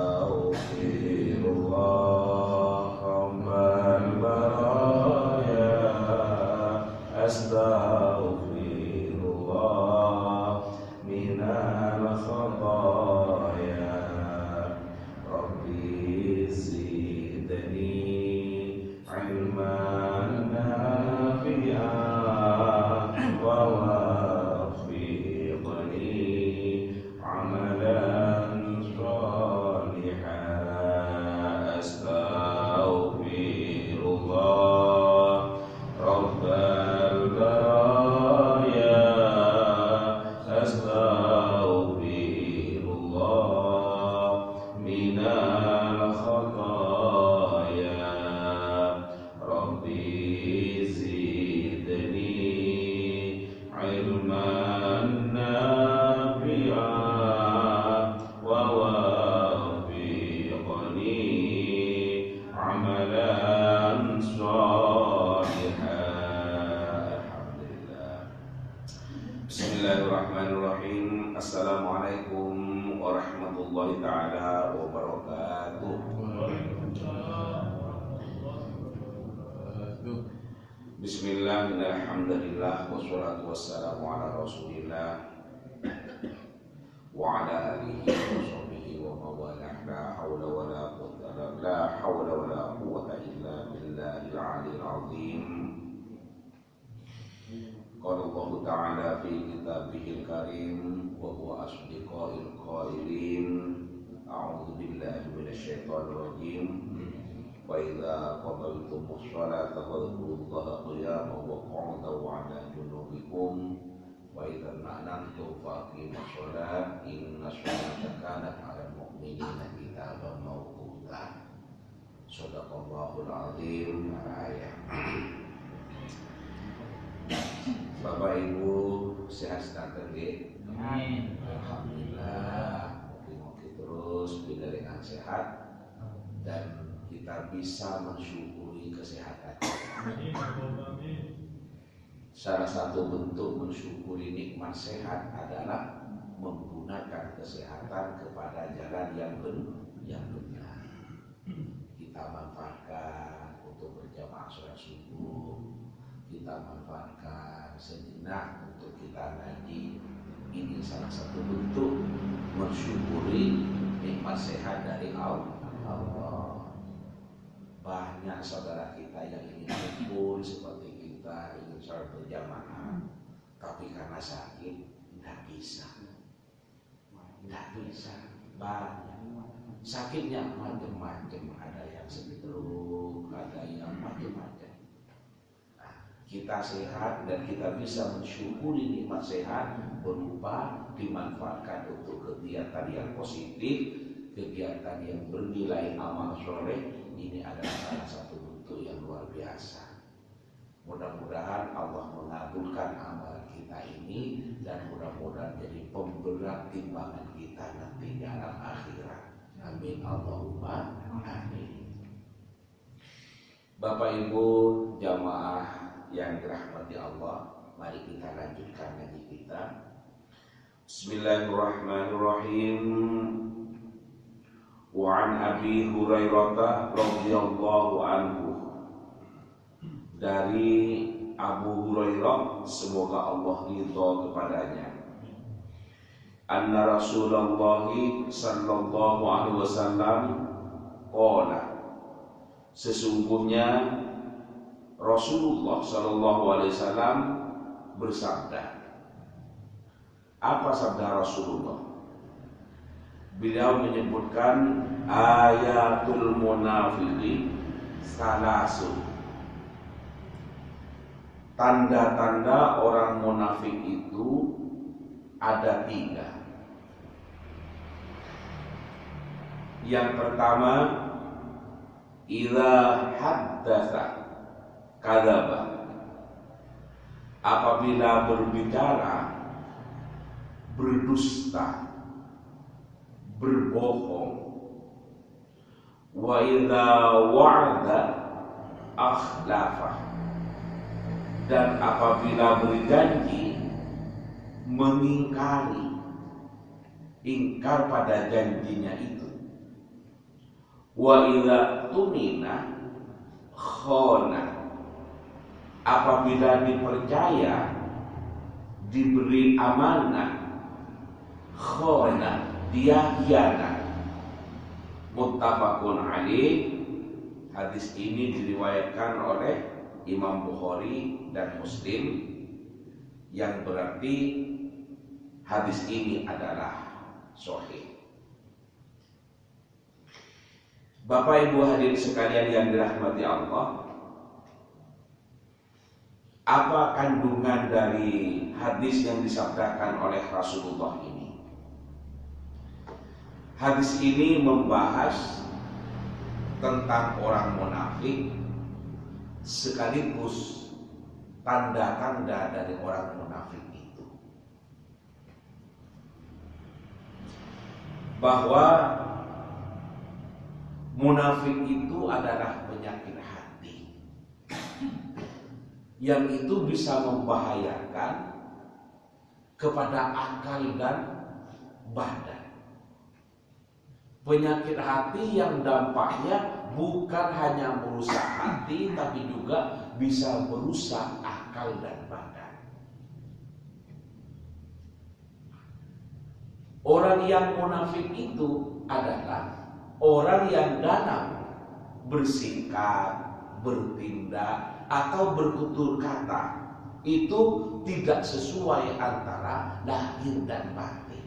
Astaghfirullah Rabbal baraya. Astaghfirullah minal khataya. Rabbi zidni ilman nafi'an wa wafiqni amalan shalihan. Astaghfirullah Rabbal baraya. Astaghfirullah minal khataya. Rabbi zidni ilman nafi'an wa wafiqni amalan shalihan. Alhamdulillah. Bismillahirrahmanirrahim. Assalamualaikum warahmatullahi ta'ala wabarakatuh. Bismillah, alhamdulillah, wassalatu wassalamu ala rasulillah wa ala alihi wa sahbihi wa mawalah. La hawla wa la quwwata illa billahil aliyyil azim. Qala Allah ta'ala fi kitabihil karim wa huwa asdiqul qailin. A'udzu billahi minasyaitonir rajim. Wa idza qadaytumus sholata fadhkurullaha qiyaman wa qu'udan wa 'ala junubikum wa idza na'antum faqimus sholat inna sholata kanat 'alal mu'minina kitaban mawquta. Shadaqallahul azim. Ayat. Bapak Ibu sehat sedanten nggih? Amin. Alhamdulillah. Mugi-mugi terus diberikan sehat dan kita bisa mensyukuri kesehatan. Salah satu bentuk mensyukuri nikmat sehat adalah menggunakan kesehatan kepada jalan yang benar. Kita manfaatkan untuk berjamaah sholat subuh. Kita manfaatkan sejenak untuk kita ngaji. Ini salah satu bentuk mensyukuri nikmat sehat dari Allah. Banyak saudara kita yang ingin kumpul seperti kita, ingin sholat berjamaah, tapi karena sakit tidak bisa. Banyak sakitnya macam-macam, ada yang stroke, ada yang macam-macam. Kita sehat dan kita bisa mensyukuri nikmat sehat berupa dimanfaatkan untuk kegiatan yang positif, kegiatan yang bernilai amal soleh. Ini adalah salah satu bentuk yang luar biasa. Mudah-mudahan Allah mengabulkan amal kita ini dan mudah-mudahan jadi pemberat timbangan kita nanti di alam akhirat. Amin Allahumma amin. Bapak Ibu jamaah yang dirahmati Allah, mari kita lanjutkan ngaji kita. Bismillahirrahmanirrahim. Wa an Abi Hurairah radhiyallahu anhu, dari Abu Hurairah semoga Allah ridha kepadanya, anna Rasulullah sallallahu alaihi wasallam qala, sesungguhnya Rasulullah sallallahu alaihi wasallam bersabda. Apa sabda Rasulullah? Beliau menyebutkan ayatul munafiqi salasun. Tanda-tanda orang munafik itu ada 3. Yang pertama, idza haddatsa kadzaba. Apabila berbicara berdusta, berbohong. Wa idza wa'ada akhlafa. Dan apabila berjanji mengingkari, ingkar pada janjinya itu. Wa idza tumina khona, apabila dipercaya, diberi amanah, khona, dia khianat. Muttafaqun alaih. Hadis ini diriwayatkan oleh Imam Bukhari dan Muslim, yang berarti hadis ini adalah sahih. Bapak Ibu hadirin sekalian yang dirahmati Allah, apa kandungan dari hadis yang disabdakan oleh Rasulullah ini? Hadis ini membahas tentang orang munafik sekaligus tanda-tanda dari orang munafik itu, bahwa munafik itu adalah penyakit hati yang itu bisa membahayakan kepada akal dan badan. Penyakit hati yang dampaknya bukan hanya merusak hati, tapi juga bisa merusak akal dan badan. Orang yang munafik itu adalah orang yang dalam bersikap, bertindak, atau bertutur kata itu tidak sesuai antara lahir dan batin.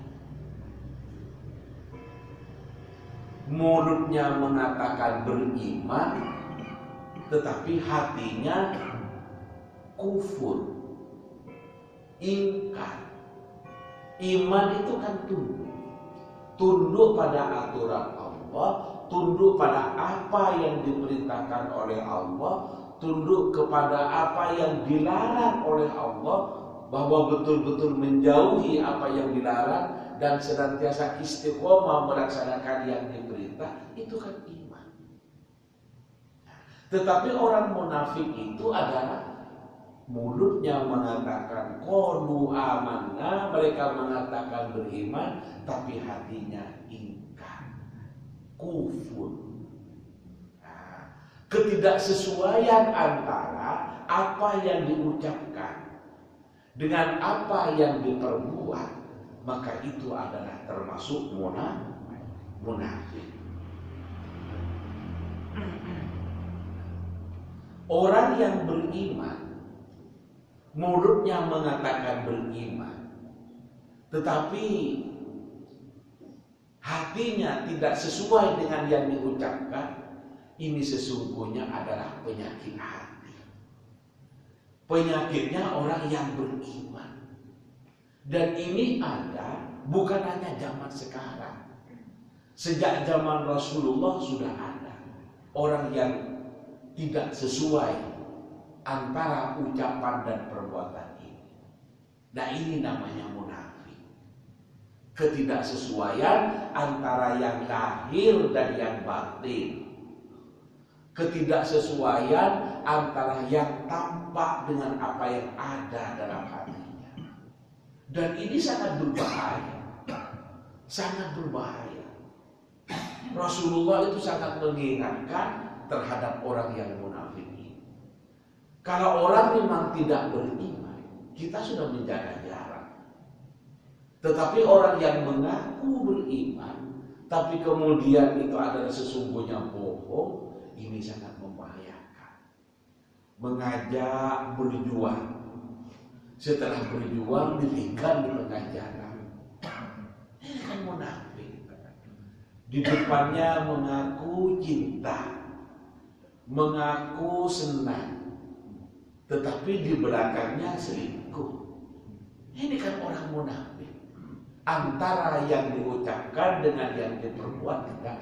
Mulutnya mengatakan beriman, tetapi hatinya kufur, ingkar. Iman itu kan tunduk pada aturan Allah, tunduk pada apa yang diperintahkan oleh Allah, tunduk kepada apa yang dilarang oleh Allah, bahwa betul-betul menjauhi apa yang dilarang dan senantiasa istiqomah melaksanakan yang diperintah. Itu kan iman. Tetapi orang munafik itu adalah mulutnya mengatakan qalu amanna, mereka mengatakan beriman, tapi hatinya ingkar, kufur. Ketidaksesuaian antara apa yang diucapkan dengan apa yang diperbuat, maka itu adalah termasuk munafik. Orang yang beriman, mulutnya mengatakan beriman, tetapi hatinya tidak sesuai dengan yang diucapkan, ini sesungguhnya adalah penyakit hati. Penyakitnya orang yang beriman. Dan ini ada bukan hanya zaman sekarang. Sejak zaman Rasulullah sudah ada orang yang tidak sesuai antara ucapan dan perbuatan ini. Nah, ini namanya munafik. Ketidaksesuaian antara yang lahir dan yang batin. Ketidaksesuaian antara yang tampak dengan apa yang ada dalam hatinya. Dan ini sangat berbahaya. Sangat berbahaya. Rasulullah itu sangat mengingatkan terhadap orang yang munafik ini. Kalau orang memang tidak beriman, kita sudah menjaga jarak. Tetapi orang yang mengaku beriman, tapi kemudian itu adalah sesungguhnya bohong, ini sangat membahayakan. Mengajak berjuang, setelah berjuang ditinggal di tengah jalan. Ini kan munafik. Di depannya mengaku cinta, mengaku senang, tetapi di belakangnya selingkuh. Ini kan orang munafik. Antara yang diucapkan dengan yang diperbuat tidak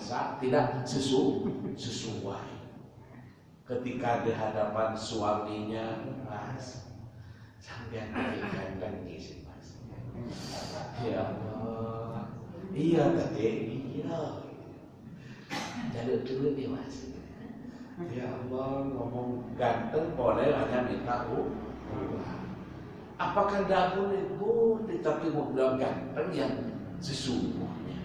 sesuai. Ketika di hadapan suaminya, Mas, sampean ganteng isi, Mas. Ya Allah, iya tadi, iya. Jalur dulu nih, Mas. Ya Allah, ngomong ganteng boleh, hanya minta uang. Apakah tidak boleh, tapi mau bilang ganteng yang sesungguhnya.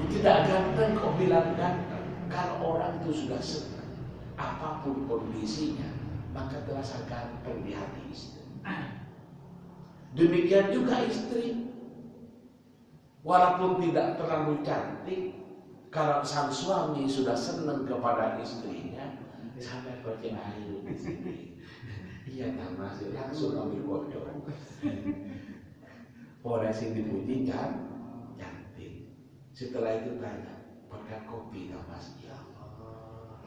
Tidak ganteng kok bilang ganteng. Kalau orang itu sudah senang, apapun kondisinya, maka terasa ganteng di hati istri. Demikian juga istri, walaupun tidak terlalu cantik, kalau sang suami sudah senang kepada istrinya, sampai pakai air di sini. Iya, masih langsung ambil botol. Polisi dipuji cantik. Setelah itu tanya, pakai kopi tak mas? Ya Allah.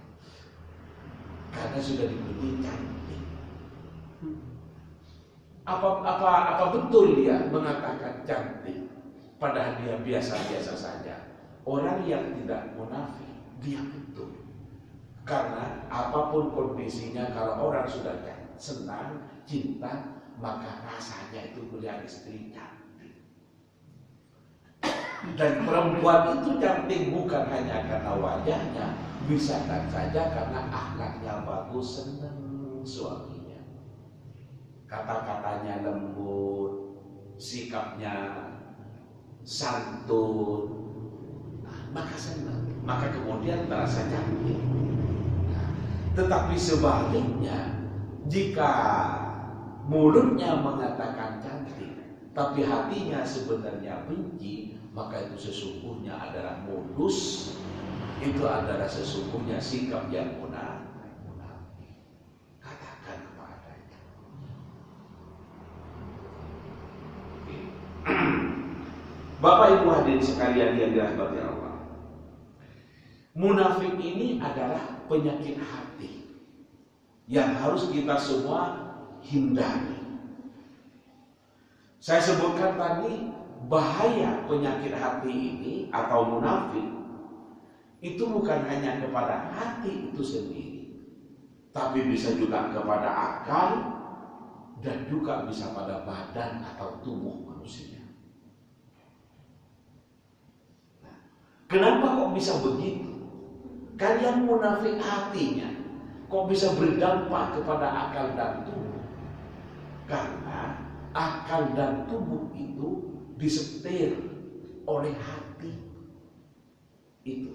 Karena sudah dipuji cantik. Apa betul dia mengatakan cantik? Padahal dia biasa-biasa saja. Orang yang tidak munafik, dia betul. Karena apapun kondisinya, kalau orang sudah senang, cinta, maka rasanya itu melihat istri cantik. Dan perempuan itu cantik bukan hanya karena wajahnya, bisa saja karena akhlaknya bagus, senang suaminya. Kata-katanya lembut, sikapnya santun, maka senang, maka kemudian terasa cantik. Tetapi sebaliknya, jika mulutnya mengatakan cantik, tapi hatinya sebenarnya benci, maka itu sesungguhnya adalah modus, itu adalah sesungguhnya sikap yang munafik. Katakan kepadanya. Bapak Ibu hadirin sekalian yang dirahmati Allah, munafik ini adalah penyakit hati yang harus kita semua hindari. Saya sebutkan tadi, bahaya penyakit hati ini atau munafik itu bukan hanya kepada hati itu sendiri, tapi bisa juga kepada akal dan juga bisa pada badan atau tubuh manusia. Nah, kenapa kok bisa begitu? Kalian munafik hatinya kok bisa berdampak kepada akal dan tubuh? Karena akal dan tubuh itu disetir oleh hati itu.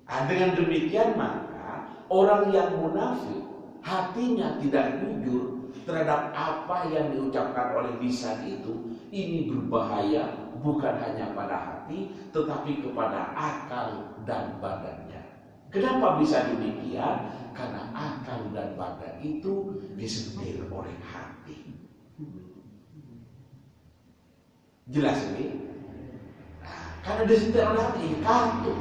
Dengan demikian maka orang yang munafik hatinya tidak jujur terhadap apa yang diucapkan oleh lisan itu, ini berbahaya bukan hanya pada hati tetapi kepada akal dan badannya. Kenapa bisa demikian? Karena akal dan badan itu disetir oleh hati. Jelas ini? Nah, karena disetir oleh hati, kartu.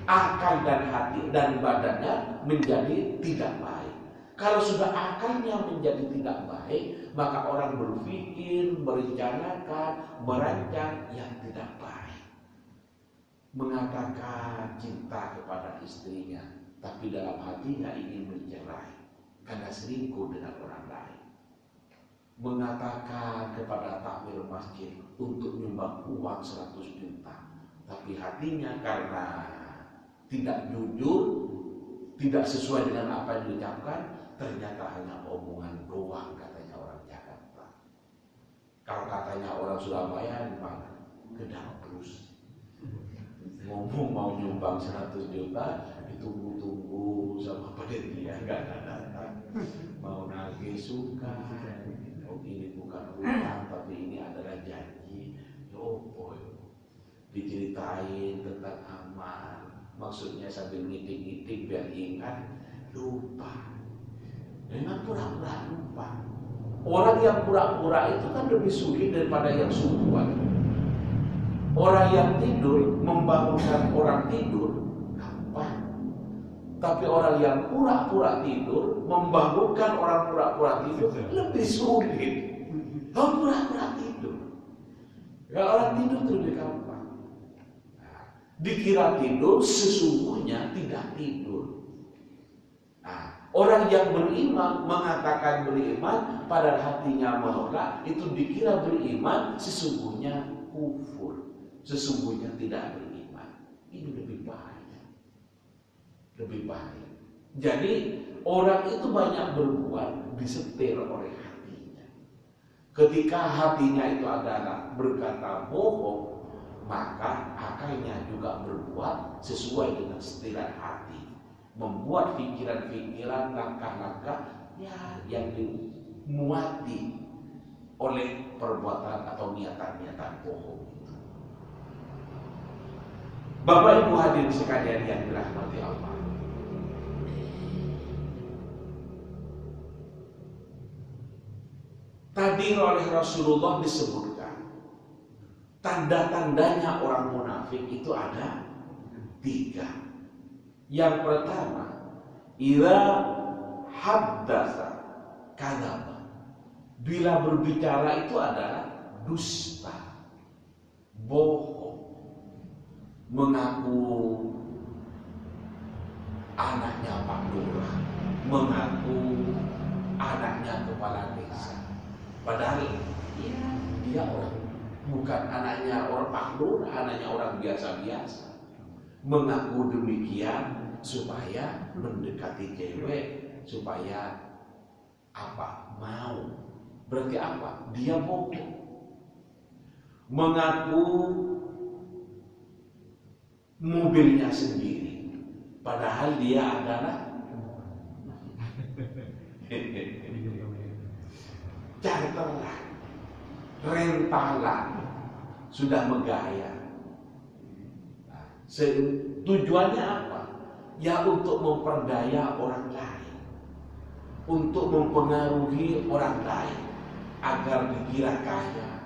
Akal dan hati dan badannya menjadi tidak baik. Kalau sudah akalnya menjadi tidak baik, maka orang berpikir, merencanakan, merancang yang tidak baik. Mengatakan cinta kepada istrinya, tapi dalam hatinya ingin mencerai karena selingkuh dengan orang lain. Mengatakan kepada takmir masjid untuk nyumbang uang 100 juta, tapi hatinya karena tidak jujur, tidak sesuai dengan apa yang diucapkan, ternyata hanya omongan doang katanya orang Jakarta. Kalau katanya orang Surabaya, gimana? Gedang terus. Ngomong mau nyumbang 100 juta, ditunggu-tunggu sama panitia, nggak datang. Mau nagih suka, oh ini bukan hutang, tapi ini adalah janji. Boy, diceritain tentang amal, maksudnya sambil ngiting-ngiting biar ingat, lupa. Memang pura-pura lupa. Orang yang pura-pura itu kan lebih sulit daripada yang sungguhan. Orang yang tidur membangunkan orang tidur gampang. Tapi orang yang pura-pura tidur membangunkan orang pura-pura tidur lebih sulit. Kalau pura-pura tidur, kalau orang tidur itu lebih gampang. Dikira tidur, sesungguhnya tidak tidur. Nah, orang yang beriman mengatakan beriman, padahal hatinya menolak, itu dikira beriman, sesungguhnya kufur. Sesungguhnya tidak beriman. Ini lebih bahaya. Lebih bahaya. Jadi orang itu banyak berbuat disetir oleh hatinya. Ketika hatinya itu adalah berkata bohong, maka akalnya juga berbuat sesuai dengan setelan hati, membuat pikiran-pikiran, langkah-langkah yang dimuati oleh perbuatan atau niatan-niatan bohong. Bapak Ibu hadirin sekalian yang dirahmati Allah, tadi oleh Rasulullah disebutkan tanda-tandanya orang munafik itu ada 3. Yang pertama, idza haddatsa kadzaba. Bila berbicara itu adalah dusta, bohong, mengaku anaknya Pak Lurah, mengaku anaknya kepala desa. Padahal dia orang, bukan anaknya orang Pak Lurah, anaknya orang biasa-biasa. Mengaku demikian supaya mendekati cewek, supaya apa? Mau. Berarti apa? Dia bohong. Mengaku mobilnya sendiri, padahal dia adalah charteran, rentalan, sudah megaya. Tujuannya apa? Ya untuk memperdaya orang lain, untuk mempengaruhi orang lain agar dikira kaya,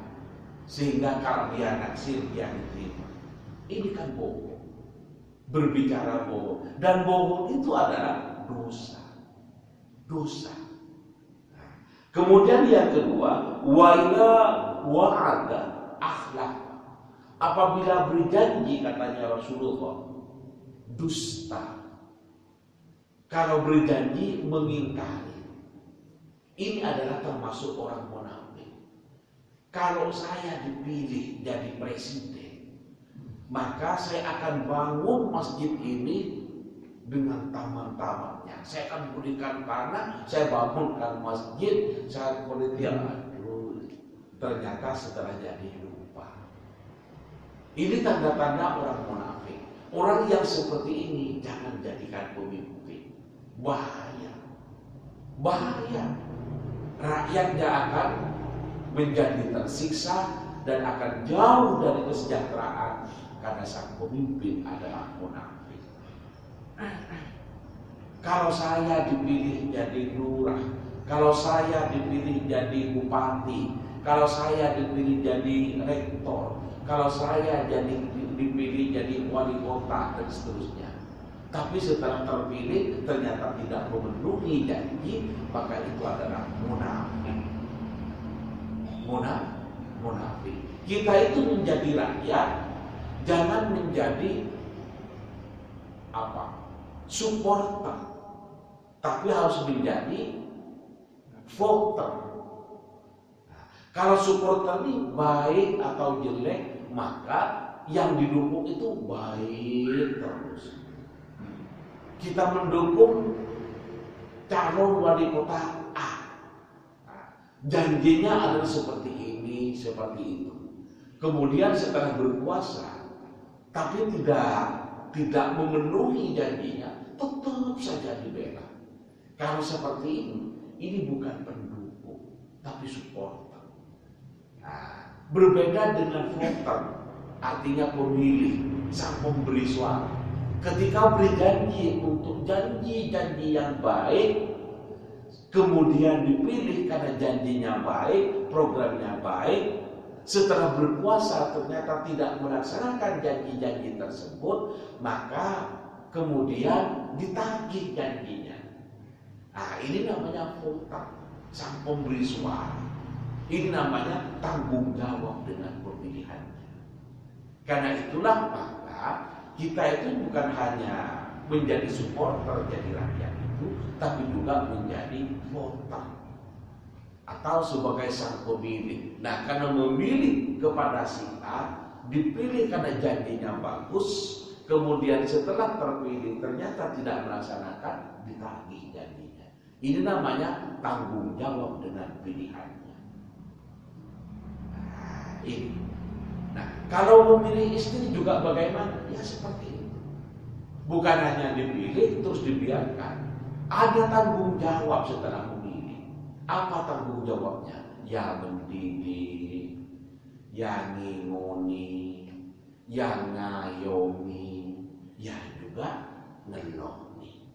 sehingga kalau dia naksir dia diterima. Ini kan bohong, berbicara bohong, dan bohong itu adalah dosa. Kemudian yang kedua, wa'ada akhlak. Apabila berjanji, katanya Rasulullah, dusta. Kalau berjanji mengingkari. Ini adalah termasuk orang munafik. Kalau saya dipilih jadi presiden, maka saya akan bangun masjid ini dengan taman-tamannya. Saya akan berikan tanah, saya bangunkan masjid, saya politik. Aduh, ternyata setelah jadi lupa. Ini tanda-tanda orang munafik. Orang yang seperti ini jangan jadikan pemimpin. Bahaya. Rakyatnya akan menjadi tersiksa dan akan jauh dari kesejahteraan karena sang pemimpin adalah munafik. Kalau saya dipilih jadi lurah, kalau saya dipilih jadi bupati, kalau saya dipilih jadi rektor, kalau saya dipilih jadi wali kota dan seterusnya, tapi setelah terpilih ternyata tidak memenuhi janji, maka itu adalah munafik. Munafik. Kita itu menjadi rakyat, jangan menjadi supporter, tapi harus menjadi voter. Kalau supporter ini baik atau jelek, maka yang didukung itu baik terus. Kita mendukung calon wali kota A, janjinya adalah seperti ini, seperti itu. Kemudian setelah berkuasa, tapi tidak memenuhi janjinya, tetap saja dibela. Kalau seperti ini bukan pendukung, tapi supporter. Berbeda dengan voter, artinya pemilih, sang pemberi suara. Ketika berjanji untuk janji-janji yang baik, kemudian dipilih karena janjinya baik, programnya baik, setelah berkuasa ternyata tidak melaksanakan janji-janji tersebut, maka kemudian ditagih janjinya. Ini namanya voter, sang pemberi suara. Ini namanya tanggung jawab dengan pemilihannya. Karena itulah maka kita itu bukan hanya menjadi supporter jadi rakyat itu, tapi juga menjadi voter atau sebagai sang pemilih. Nah, karena memilih kepada si A, dipilih karena janjinya bagus, kemudian setelah terpilih ternyata tidak melaksanakan, ditagih janjinya. Ini namanya tanggung jawab dengan pilihannya. Ini. Nah, kalau memilih istri juga bagaimana? Ya seperti itu. Bukan hanya dipilih terus dibiarkan. Ada tanggung jawab setelah memilih. Apa tanggung jawabnya? Ya mendidik, ya ngingoni, ya ngayomi, ya juga ngelomi.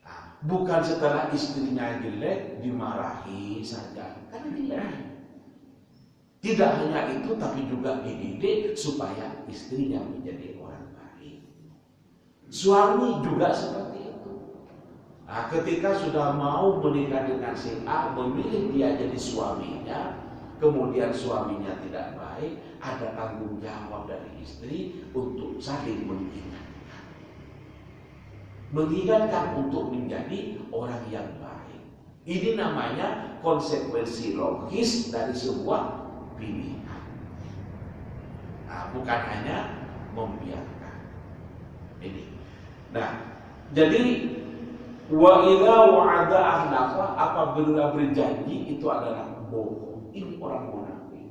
Nah, bukan setelah istrinya jelek dimarahi saja, karena jelek. Tidak hanya itu, tapi juga dididik supaya istrinya menjadi orang baik. Suami juga seperti itu. Nah, ketika sudah mau menikah dengan si A, memilih dia jadi suaminya, kemudian suaminya tidak baik, ada tanggung jawab dari istri untuk saling mengingatkan. Mengingatkan untuk menjadi orang yang baik. Ini namanya konsekuensi logis dari sebuah pilihan. Nah, bukan hanya membiarkan. Ini. Nah, jadi wa idza wa'ada ahlafa, apabila berjanji itu adalah bohong. Ini orang munafik.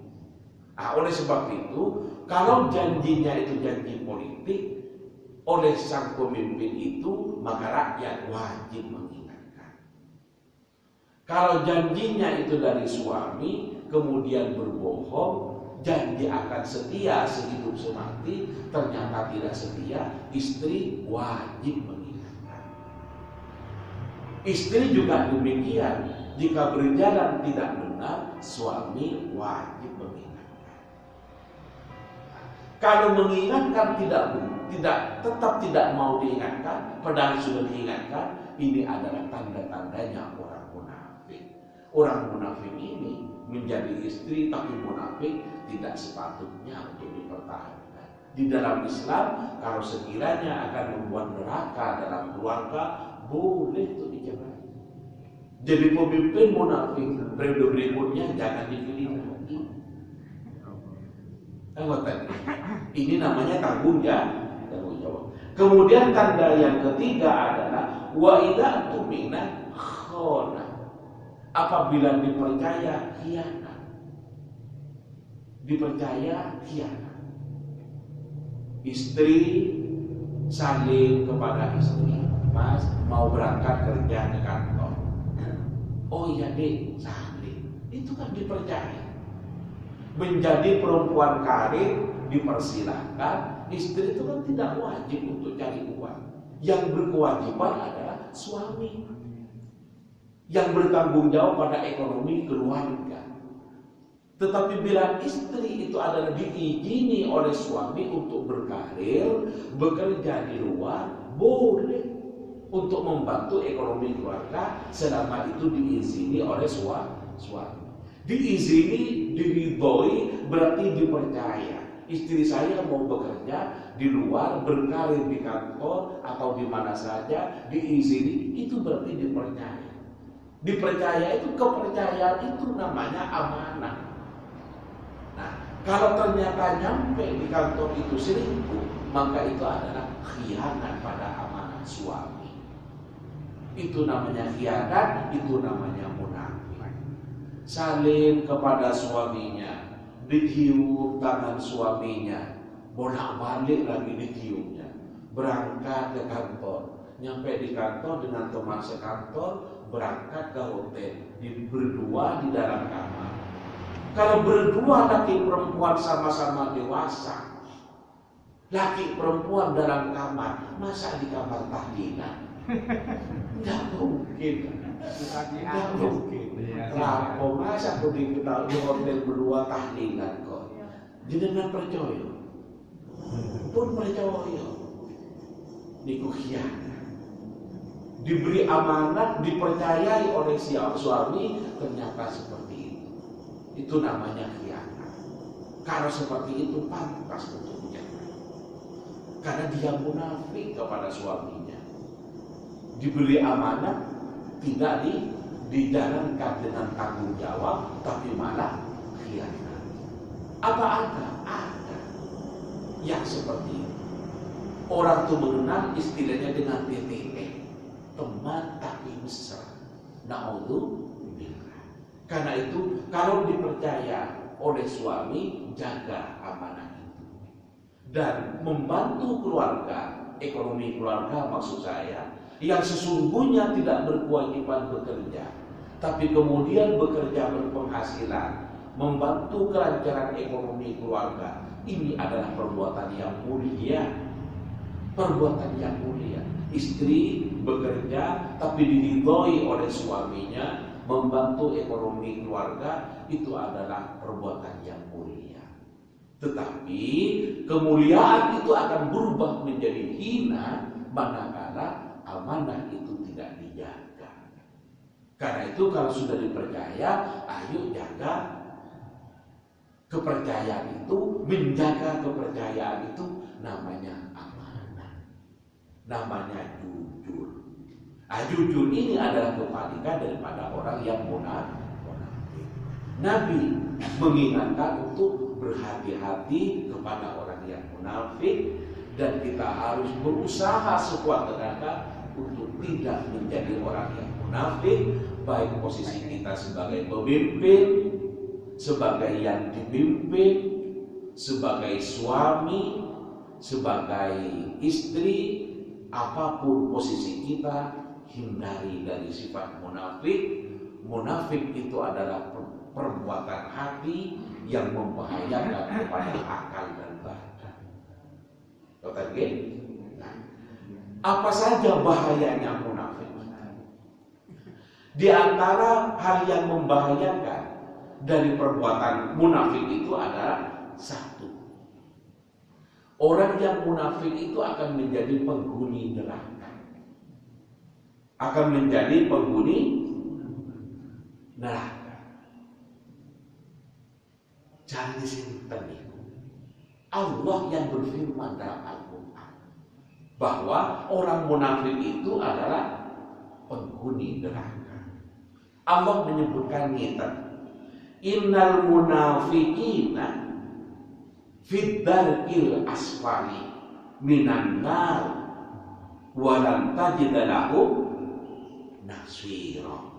Nah, oleh sebab itu, kalau janjinya itu janji politik oleh sang pemimpin itu, maka rakyat wajib mengingatkan. Kalau janjinya itu dari suami kemudian berbohong, janji akan setia sehidup semati, ternyata tidak setia, istri wajib mengingatkan. Istri juga demikian, jika berjalan tidak benar, suami wajib mengingatkan. Kalau mengingatkan tetap tidak mau diingatkan, padahal sudah diingatkan, ini adalah tanda-tandanya orang munafik. Orang munafik ini menjadi istri tapi munafik tidak sepatutnya untuk dipertahankan. Di dalam Islam, kalau sekiranya akan membuat neraka dalam keluarga, boleh itu dicerai. Jadi pemimpin munafik periode berikutnya jangan dipilih lagi. Ini namanya tanggung jawab. Kemudian tanda yang ketiga adalah wa idza tumina khana. Apabila dipercaya khianat. Dipercaya khianat. Istri saling kepada istri, Mas mau berangkat kerja ke kantor. Oh iya Dek, saling. Itu kan dipercaya. Menjadi perempuan karir dipersilahkan. Istri itu kan tidak wajib untuk cari uang. Yang berkewajiban adalah suami, yang bertanggung jawab pada ekonomi keluarga. Tetapi bila istri itu adalah diizini oleh suami untuk berkarir, bekerja di luar, boleh untuk membantu ekonomi keluarga selama itu diizini oleh suami. Diizini, diridhoi, berarti dipercaya. Istri saya mau bekerja di luar, berkarir di kantor atau di mana saja, diizini, itu berarti dipercaya. Dipercaya itu, kepercayaan itu namanya amanah. Nah, kalau ternyata nyampe di kantor itu selingkuh, maka itu adalah khianat pada amanah suami. Itu namanya khianat, itu namanya munafik. Saling kepada suaminya, ditiup tangan suaminya, bolak-balik lagi ditiupnya, berangkat ke kantor, nyampe di kantor dengan teman sekantor, berangkat ke hotel, berdua di dalam kamar. Kalau berdua laki perempuan sama-sama dewasa, laki perempuan dalam kamar, masa di kamar tahlilan? Nggak mungkin. Nggak mungkin. Kenapa masa aku di hotel berdua tahlilan kok? Jenengan percaya? Pun percaya. Niku khianat. Diberi amanat, dipercayai oleh suami, ternyata seperti itu. Itu namanya khianat. Kalau seperti itu pantas untuk menjaga. Karena dia munafik kepada suaminya. Diberi amanat, tidak dijalankan dengan tanggung jawab, tapi malah khianat. Apa ada yang seperti itu? Orang itu mengenal istilahnya dengan TTE, teman tapi mesra. Na'udzubillah. Karena itu kalau dipercaya oleh suami, menjaga amanah itu dan membantu keluarga, ekonomi keluarga maksud saya, yang sesungguhnya tidak berkewajiban bekerja, tapi kemudian bekerja berpenghasilan, membantu kelancaran ekonomi keluarga. Ini adalah perbuatan yang mulia. Perbuatan yang mulia. Istri bekerja tapi diridhoi oleh suaminya, membantu ekonomi keluarga, itu adalah perbuatan yang mulia. Tetapi kemuliaan itu akan berubah menjadi hina manakala amanah itu tidak dijaga. Karena itu kalau sudah dipercaya, ayo jaga kepercayaan itu. Menjaga kepercayaan itu namanya amanah, namanya jujur. Jujur ini adalah kebalikan daripada orang yang munafik. Nabi mengingatkan untuk berhati-hati kepada orang yang munafik, dan kita harus berusaha sekuat tenaga untuk tidak menjadi orang yang munafik, baik posisi kita sebagai pemimpin, sebagai yang dipimpin, sebagai suami, sebagai istri, apapun posisi kita, hindari dari sifat munafik. Munafik itu adalah perbuatan hati yang membahayakan kepada akal dan badan. Apa saja bahayanya munafik? Di antara hal yang membahayakan dari perbuatan munafik itu adalah satu, orang yang munafik itu akan menjadi penghuni neraka. Akan menjadi penghuni neraka. Cari di sini tadi. Allah yang berfirman dalam Al-Quran bahwa orang munafik itu adalah penghuni neraka. Allah menyebutkan kita, innal munafiqina fid darkil asfali minan nar walan tajid lahum nasira.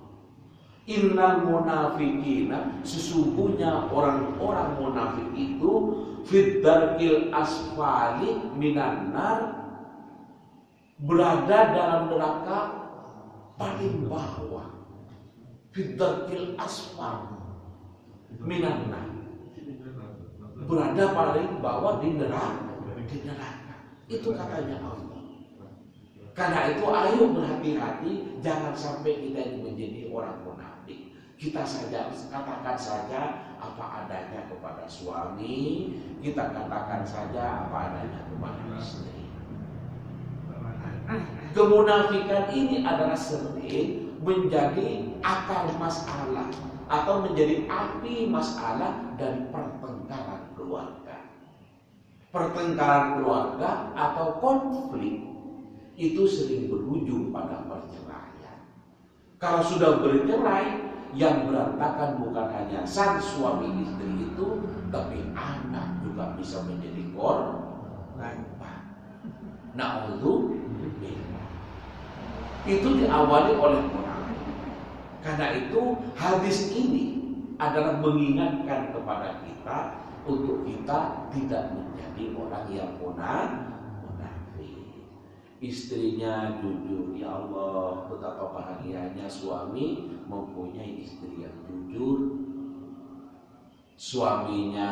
Innal munafiqina, sesungguhnya orang-orang munafik itu fid darkil asfali minan nar, berada dalam neraka paling bawah. Fid darkil asfal minan nar, berada paling bawah di neraka. Itu katanya Allah. Karena itu ayo berhati-hati, jangan sampai kita ini menjadi orang munafik. Kita saja katakan saja apa adanya kepada suami, kita katakan saja apa adanya kepada istri. Kemunafikan ini adalah sering menjadi akar masalah atau menjadi api masalah dari pertengkaran keluarga. Pertengkaran keluarga atau konflik itu sering berujung pada perceraian. Kalau sudah bercerai, yang berantakan bukan hanya sang suami istri itu, tapi anak juga bisa menjadi korban. Na'udzubillah. Itu diawali oleh Quran. Karena itu hadis ini adalah mengingatkan kepada kita untuk kita tidak menjadi orang yang munafik. Istrinya jujur, ya Allah, betapa bahagianya suami mempunyai istri yang jujur. Suaminya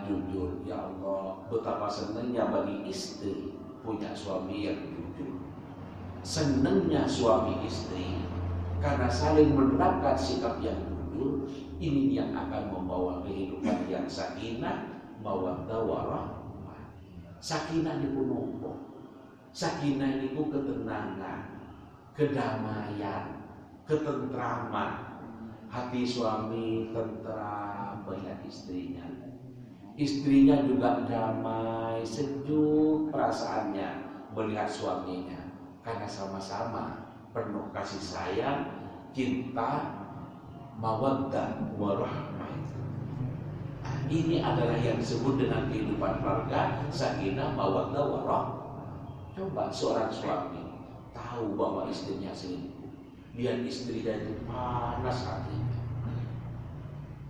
jujur, ya Allah, betapa senangnya bagi istri punya suami yang jujur. Senangnya suami istri karena saling menerapkan sikap yang jujur. Ini yang akan membawa kehidupan yang sakinah, mawaddah warahmah. Sakinah itu nopo. Sakinah itu ketenangan, kedamaian, ketentraman. Hati suami tentram melihat istrinya. Istrinya juga damai, sejuk perasaannya melihat suaminya. Karena sama-sama penuh kasih sayang, cinta, mawaddah warahmah. Ini adalah yang disebut dengan kehidupan keluarga, sakinah, mawaddah warahmah. Coba seorang suami tahu bahwa istrinya selingkuh, lihat istrinya itu panas hatinya.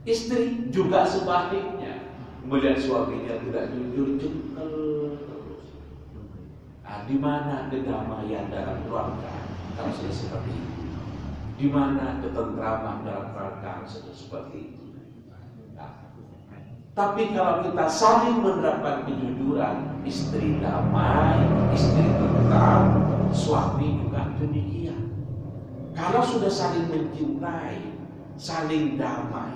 Istri juga sebaliknya, melihat suaminya tidak jujur, jengkel terus. Di mana kedamaian dalam keluarga kalau sudah seperti itu? Di mana ketentraman dalam keluarga sudah seperti itu? Tapi kalau kita saling menerapkan kejujuran, istri damai, istri tentram, suami juga demikian. Kalau sudah saling mencintai, saling damai,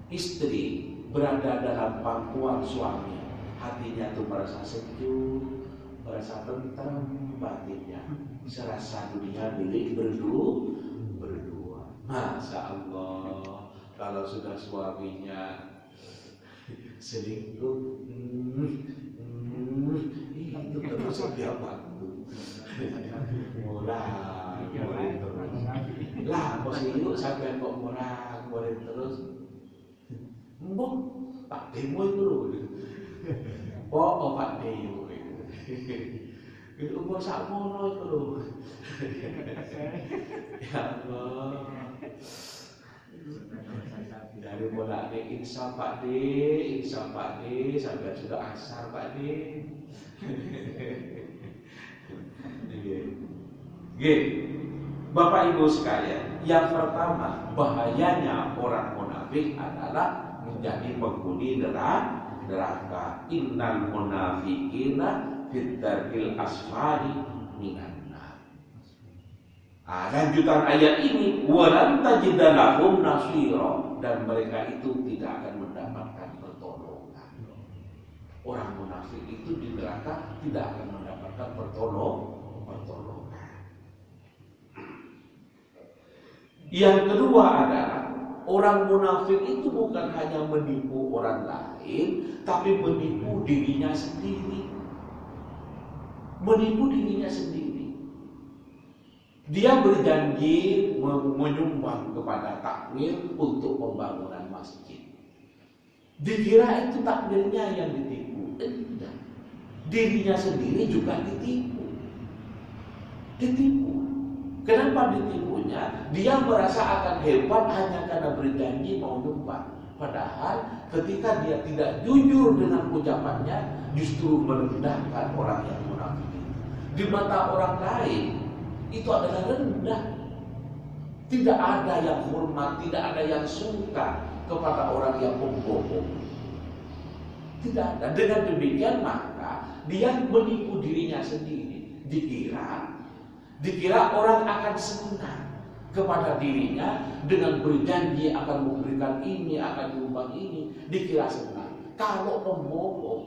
istri berada dalam pangkuan suami, hatinya tuh merasa sejuk, merasa tentram batinnya, serasa dunia milik berdua. Masya Allah, kalau sudah suaminya selingkuh, itu terus setiap waktu mulai terus. Lah, kok selingkuh sampai kok mulai terus. Mbok, Pak Demo itu loh. Oh, Pak Demo itu umur sakmono itu loh. Ya Allah. Dari mulai insya Pak D, sampai sudah asar Pak D. Bapak Ibu sekalian, yang pertama bahayanya orang munafik adalah menjadi penghuni neraka. Innal munafiqina fid-darkil asfali minan. Lanjutan ayat ini, walan tajida lahum nasira, dan mereka itu tidak akan mendapatkan pertolongan. Orang munafik itu di neraka tidak akan mendapatkan pertolongan. Yang kedua adalah orang munafik itu bukan hanya menipu orang lain, tapi menipu dirinya sendiri. Menipu dirinya sendiri. Dia berjanji menyumbang kepada takmir untuk pembangunan masjid. Dikira itu takmirnya yang ditipu. Tidak. Dirinya sendiri juga ditipu. Kenapa ditipunya? Dia merasa akan hebat hanya karena berjanji mau nyumbang. Padahal ketika dia tidak jujur dengan ucapannya, justru merendahkan orang yang munafik. Di mata orang lain itu adalah rendah. Tidak ada yang hormat, tidak ada yang suka kepada orang yang pembohong. Tidak ada. Dengan demikian maka dia menipu dirinya sendiri. Dikira orang akan senang kepada dirinya dengan berjanji akan memberikan ini, akan menyumbang ini. Dikira senang. Kalau pembohong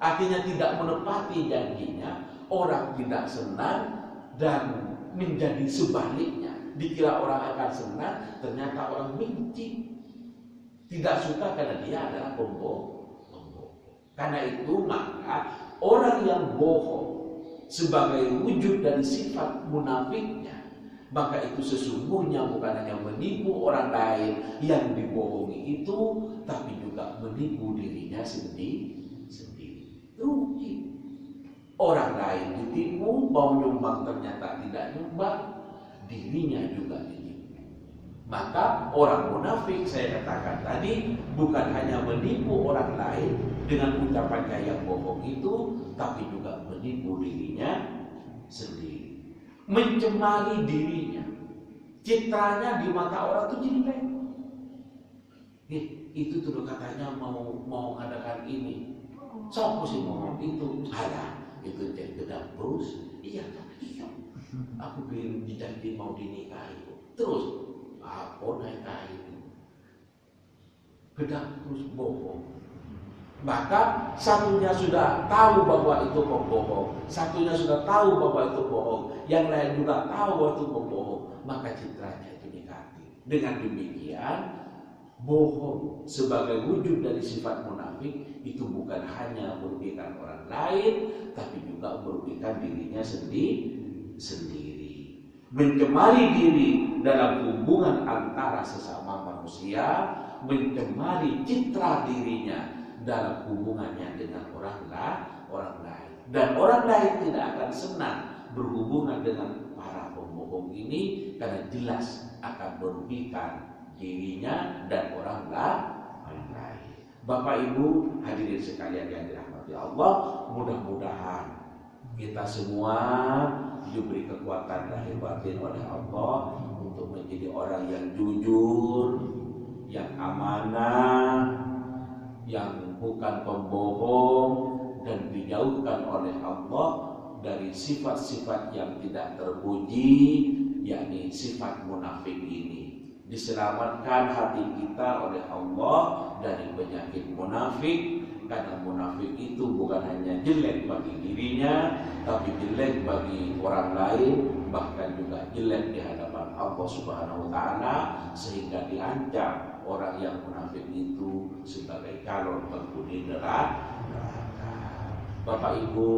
artinya tidak menepati janjinya, orang tidak senang. Dan menjadi sebaliknya, dikira orang akan senang, ternyata orang benci, tidak suka karena dia adalah pembohong. Karena itu maka orang yang bohong sebagai wujud dari sifat munafiknya, maka itu sesungguhnya bukan hanya menipu orang lain yang dibohongi itu, tapi juga menipu dirinya sendiri. Rugi. Orang lain ditipu, mau nyumbang ternyata tidak nyumbang, dirinya juga ditipu. Maka orang munafik, saya katakan tadi, bukan hanya menipu orang lain dengan ucapannya yang bohong itu, tapi juga menipu dirinya sendiri, mencemari dirinya, citranya di mata orang itu jelek. Itu tuh katanya mau adakan ini, siapa sih ngomong itu? Ada. Itu jadi gedang terus, iya tapi iya, aku belum dijanji mau dinikahi, terus apa nikahi itu, gedang terus bohong. Maka satunya sudah tahu bahwa itu pembohong, satunya sudah tahu bahwa itu bohong, yang lain juga tahu bahwa itu pembohong, maka citranya itu negatif. Dengan demikian, bohong sebagai wujud dari sifat munafik itu bukan hanya merugikan orang lain, tapi juga merugikan dirinya sendiri. Mencemari diri dalam hubungan antara sesama manusia, mencemari citra dirinya dalam hubungannya dengan orang lain. Dan orang lain tidak akan senang berhubungan dengan para pembohong ini karena jelas akan merugikan dirinya dan orang lain. Bapak Ibu hadirin sekalian yang dirahmati Allah, mudah-mudahan kita semua diberi kekuatan lahir batin oleh Allah untuk menjadi orang yang jujur, yang amanah, yang bukan pembohong, dan dijauhkan oleh Allah dari sifat-sifat yang tidak terpuji, yakni sifat munafik ini. Diselamatkan hati kita oleh Allah dari penyakit munafik, karena munafik itu bukan hanya jelek bagi dirinya, tapi jelek bagi orang lain, bahkan juga jelek di hadapan Allah Subhanahu wa taala, sehingga diancam orang yang munafik itu sebagai calon penghuni neraka. Bapak Ibu,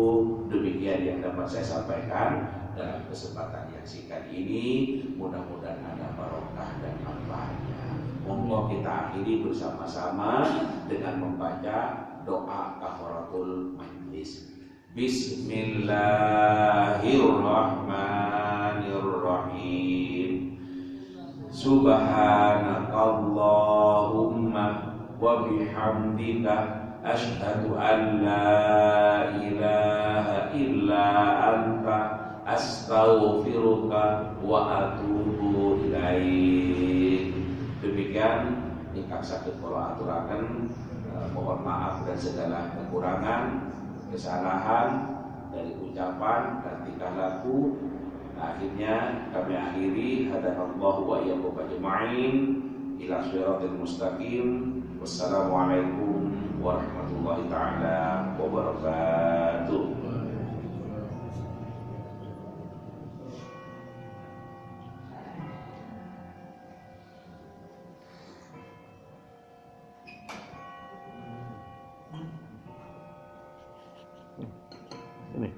demikian yang dapat saya sampaikan dalam kesempatan yang singkat ini. Mudah-mudahan ada barokah dan manfaatnya. Monggo kita akhiri bersama-sama dengan membaca doa kafaratul majlis. Bismillahirrahmanirrahim. Subhanakallahumma wa bihamdika asyhadu an la ilaha illa anta astaghfiruka wa atubu ilaik. Demikian ingkang saged kula aturaken, mohon maaf dan segala kekurangan, kesalahan dari ucapan dan tingkah laku. Akhirnya kami akhiri, hadanallahu wa iyyakum ajma'in ila shiratal mustaqim. Wassalamualaikum warahmatullahi taala wabarakatuh. Ini